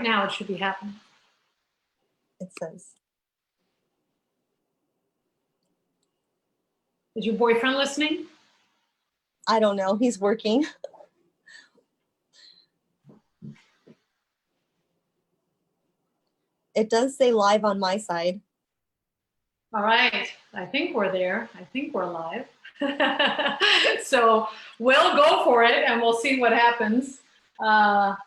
now it should be happening. It says. Is your boyfriend listening? I don't know. He's working. It does say live on my side. All right. I think we're there. I think we're live. So we'll go for it and we'll see what happens. All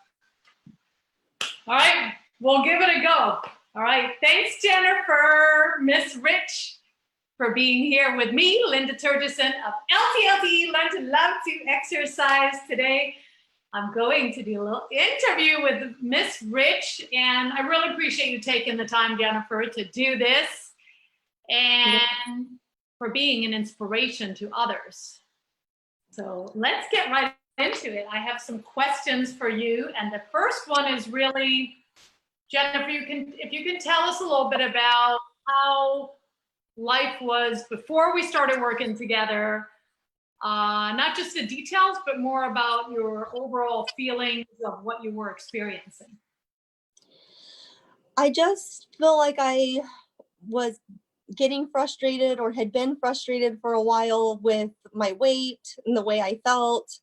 right. We'll give it a go. All right. Thanks, Jennifer, Miss Rich, for being here with me, Linda Turgeson of LTLT, Learn to Love to Exercise. Today, I'm going to do a little interview with Miss Rich, and I really appreciate you taking the time, Jennifer, to do this and for being an inspiration to others. So let's get right into it. I have some questions for you, and the first one is really, Jennifer, if you can tell us a little bit about how life was before we started working together, not just the details, but more about your overall feelings of what you were experiencing. I just feel like I was getting frustrated or had been frustrated for a while with my weight and the way I felt.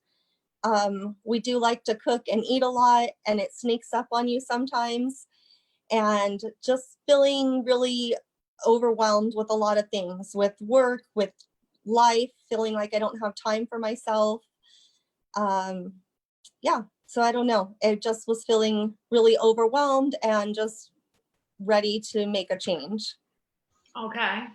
We do like to cook and eat a lot, and it sneaks up on you sometimes. And just feeling really overwhelmed with a lot of things, with work, with life, feeling like I don't have time for myself. Yeah, so I don't know. It just was feeling really overwhelmed and just ready to make a change. Okay.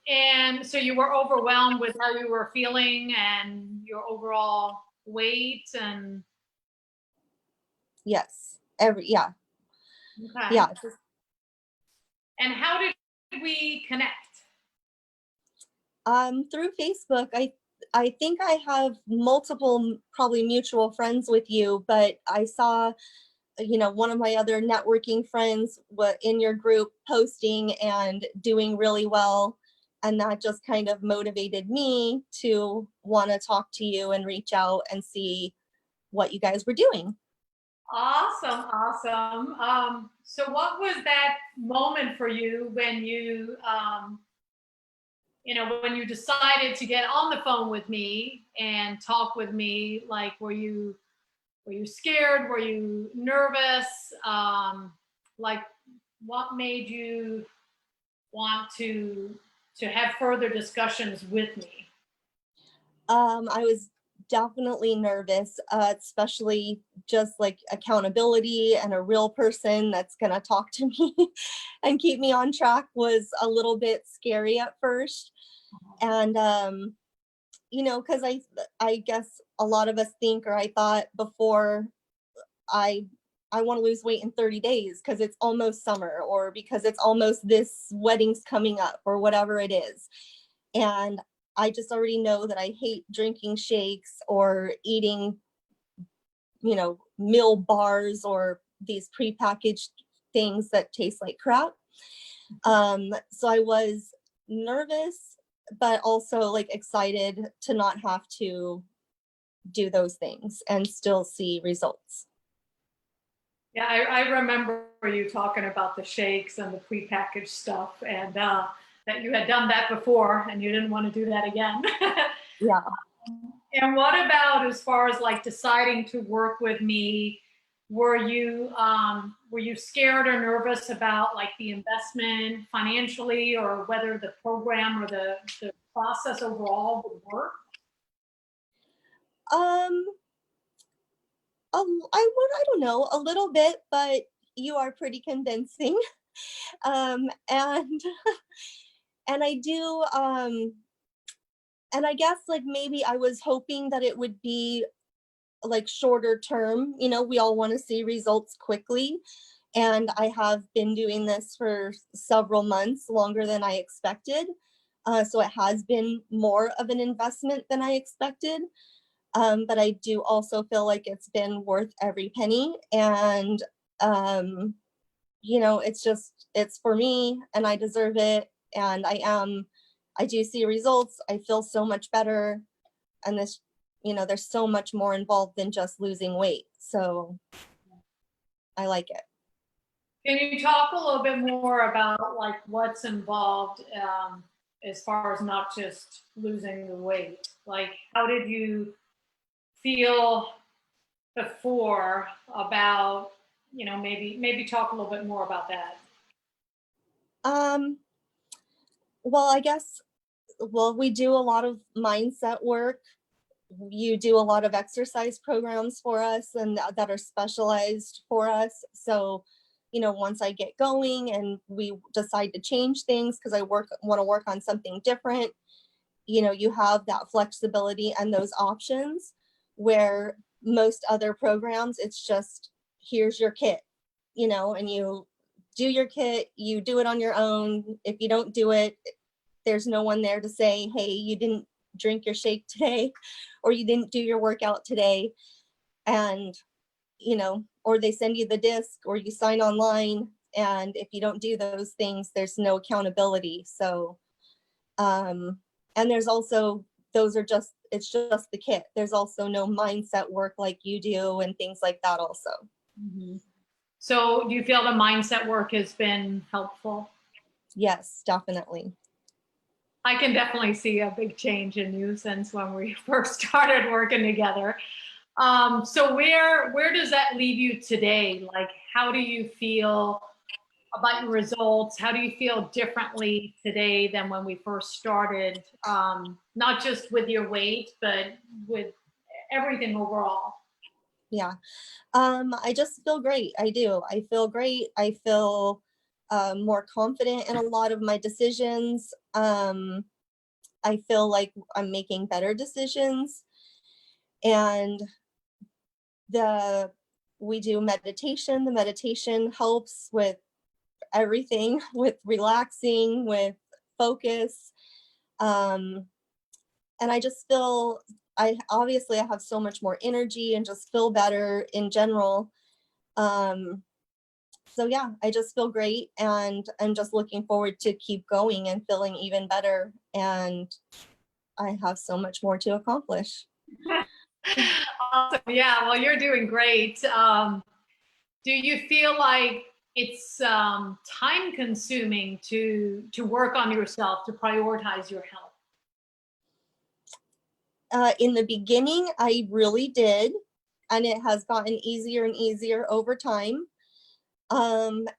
And so you were overwhelmed with how you were feeling and your overall weight and. Yes. Yeah. Okay. Yeah. And how did we connect? Through Facebook. I think I have multiple probably mutual friends with you, but I saw, one of my other networking friends in your group posting and doing really well. And that just kind of motivated me to want to talk to you and reach out and see what you guys were doing. Awesome. So what was that moment for you when you, when you decided to get on the phone with me and talk with me? Like, were you scared? Were you nervous? Like, what made you want to have further discussions with me? I was definitely nervous, especially just like accountability and a real person that's going to talk to me and keep me on track was a little bit scary at first. And, because I guess a lot of us think, or I thought before, I want to lose weight in 30 days because it's almost summer, or because it's almost this wedding's coming up, or whatever it is. And I just already know that I hate drinking shakes or eating, meal bars or these prepackaged things that taste like crap. So I was nervous, but also like excited to not have to do those things and still see results. Yeah, I remember you talking about the shakes and the prepackaged stuff, and that you had done that before and you didn't want to do that again. Yeah. And what about as far as like deciding to work with me? Were you scared or nervous about like the investment financially, or whether the program or the process overall would work? I don't know, a little bit, but you are pretty convincing. And I do, and I guess like maybe I was hoping that it would be like shorter term. We all want to see results quickly. And I have been doing this for several months, longer than I expected. So it has been more of an investment than I expected. But I do also feel like it's been worth every penny. And, it's for me and I deserve it. And I do see results. I feel so much better. And there's so much more involved than just losing weight. So I like it. Can you talk a little bit more about like what's involved as far as not just losing the weight? Like, how did you feel before about, maybe talk a little bit more about that. Um, well, I guess, well, we do a lot of mindset work. You do a lot of exercise programs for us and that are specialized for us. So, once I get going and we decide to change things because I want to work on something different, you have that flexibility and those options where most other programs, it's just, here's your kit, and you do your kit, you do it on your own. If you don't do it, there's no one there to say, hey, you didn't drink your shake today, or you didn't do your workout today. And, or they send you the disc or you sign online. And if you don't do those things, there's no accountability. So, and there's also, it's just the kit. There's also no mindset work like you do and things like that also. Mm-hmm. So do you feel the mindset work has been helpful? Yes, definitely. I can definitely see a big change in you since when we first started working together. So where does that leave you today? Like, how do you feel about your results? How do you feel differently today than when we first started? Not just with your weight, but with everything overall. Yeah. I just feel great. I do. I feel great. I feel more confident in a lot of my decisions. I feel like I'm making better decisions. And we do meditation. The meditation helps with everything, with relaxing, with focus. And I just feel, I have so much more energy and just feel better in general. So yeah, I just feel great, and I'm just looking forward to keep going and feeling even better. And I have so much more to accomplish. Awesome. Yeah, well, you're doing great. Do you feel like it's time consuming to work on yourself, to prioritize your health? In the beginning, I really did, and it has gotten easier and easier over time. And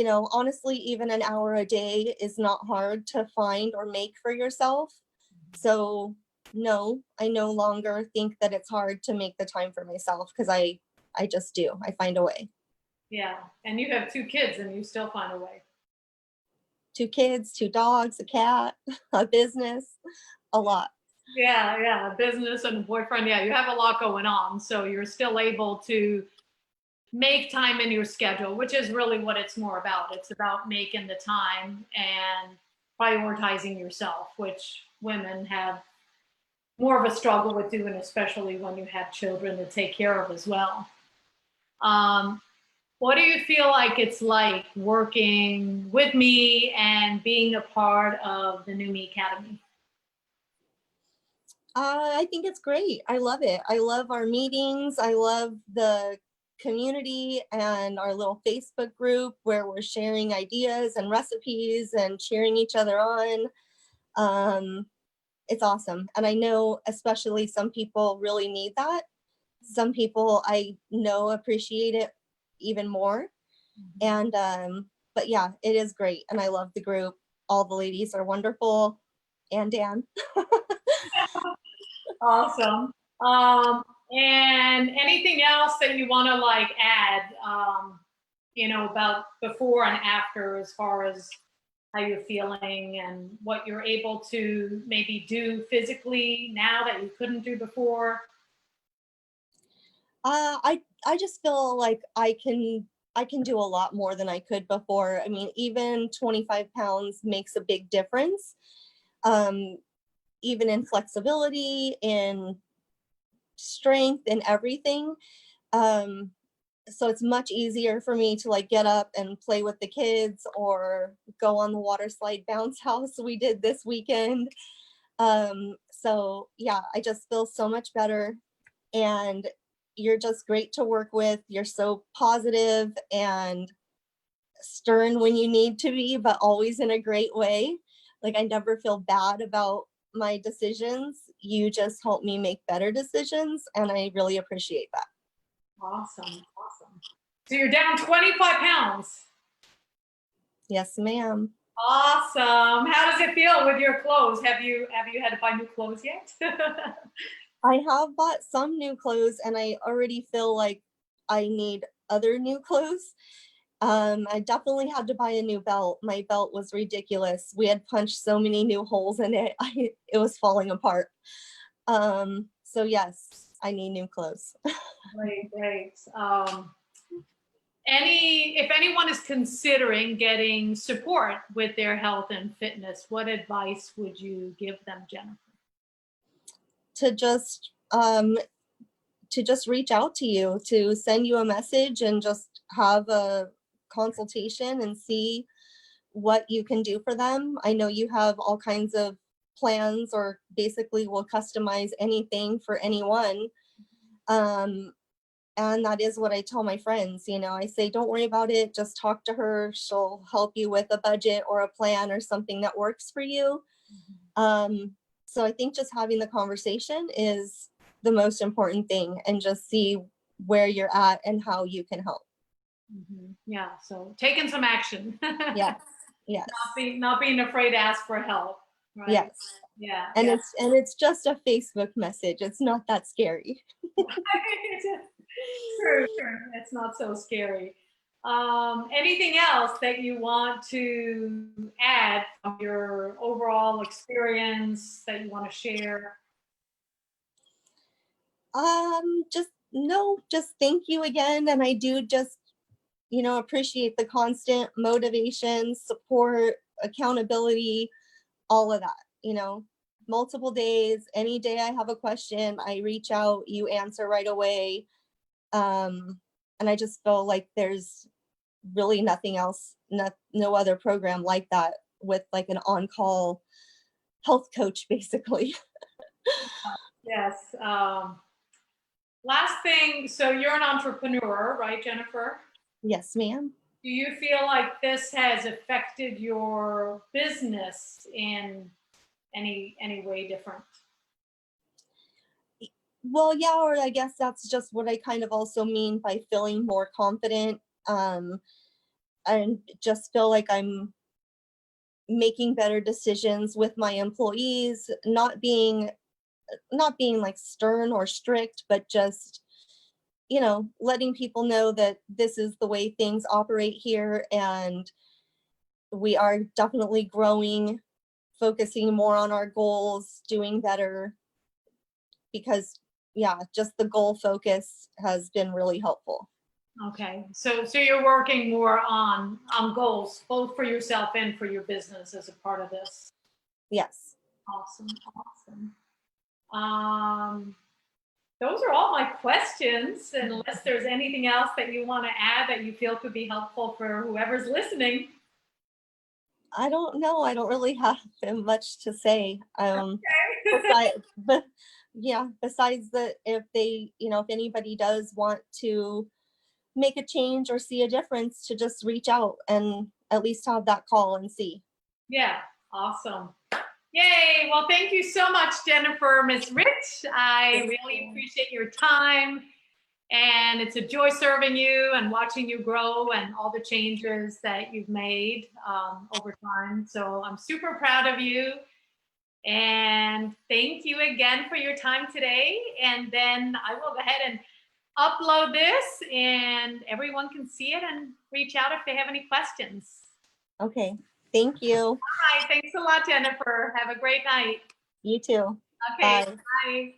honestly, even an hour a day is not hard to find or make for yourself. So no, I no longer think that it's hard to make the time for myself, because I just do. I find a way. Yeah, and you have 2 kids and you still find a way. 2 kids, 2 dogs, a cat, a business, a lot. Yeah, a business and a boyfriend. Yeah, you have a lot going on, so you're still able to make time in your schedule, which is really what it's more about. It's about making the time and prioritizing yourself, which women have more of a struggle with doing, especially when you have children to take care of as well. Um, what do you feel like it's like working with me and being a part of the New Me Academy? I think it's great. I love it. I love our meetings. I love the community and our little Facebook group where we're sharing ideas and recipes and cheering each other on. It's awesome. And I know especially some people really need that. Some people I know appreciate it even more. And but yeah, it is great. And I love the group. All the ladies are wonderful. And Dan. Awesome. And anything else that you want to like add, about before and after, as far as how you're feeling and what you're able to maybe do physically now that you couldn't do before? I just feel like I can do a lot more than I could before. I mean, even 25 pounds makes a big difference. Even in flexibility, in strength, in everything. So it's much easier for me to like get up and play with the kids or go on the water slide bounce house we did this weekend. So yeah, I just feel so much better. And you're just great to work with. You're so positive and stern when you need to be, but always in a great way. Like, I never feel bad about my decisions. You just help me make better decisions, and I really appreciate that. Awesome. Awesome. So you're down 25 pounds. Yes, ma'am. Awesome. How does it feel with your clothes? Have you had to buy new clothes yet? I have bought some new clothes, and I already feel like I need other new clothes. I definitely had to buy a new belt. My belt was ridiculous. We had punched so many new holes in it. It was falling apart. So yes, I need new clothes. Great, great. If anyone is considering getting support with their health and fitness, what advice would you give them, Jennifer? To just reach out to you, to send you a message and just have a consultation and see what you can do for them. I know you have all kinds of plans, or basically will customize anything for anyone. And that is what I tell my friends. I say, don't worry about it. Just talk to her. She'll help you with a budget or a plan or something that works for you. So I think just having the conversation is the most important thing, and just see where you're at and how you can help. Yeah, so taking some action. Yes, yes, Not being afraid to ask for help, right? yes. Yeah. And yeah. it's just a Facebook message. It's not that scary. Sure, it's not so scary. Anything else that you want to add from your overall experience that you want to share? Just thank you again. And I do just, appreciate the constant motivation, support, accountability, all of that, multiple days, any day I have a question, I reach out, you answer right away. And I just feel like there's really nothing else, no other program like that, with like an on-call health coach, basically. Yes. Last thing, so you're an entrepreneur, right, Jennifer? Yes, ma'am. Do you feel like this has affected your business in any way different? Well, yeah, or I guess that's just what I kind of also mean by feeling more confident, and just feel like I'm making better decisions with my employees, not being like stern or strict, but just, letting people know that this is the way things operate here, and we are definitely growing, focusing more on our goals, doing better, because yeah, just the goal focus has been really helpful. Okay, so you're working more on goals, both for yourself and for your business as a part of this. Yes. Awesome, awesome. Those are all my questions, unless there's anything else that you want to add that you feel could be helpful for whoever's listening. I don't know. I don't really have much to say. Okay. But yeah, besides that, if anybody does want to make a change or see a difference, to just reach out and at least have that call and see. Yeah, awesome. Yay. Well, thank you so much, Jennifer, Ms. Rich. I really appreciate your time. And it's a joy serving you and watching you grow and all the changes that you've made over time. So I'm super proud of you. And thank you again for your time today. And then I will go ahead and upload this, and everyone can see it and reach out if they have any questions. Okay. Thank you. All right. Thanks a lot, Jennifer. Have a great night. You too. Okay. Bye. Bye.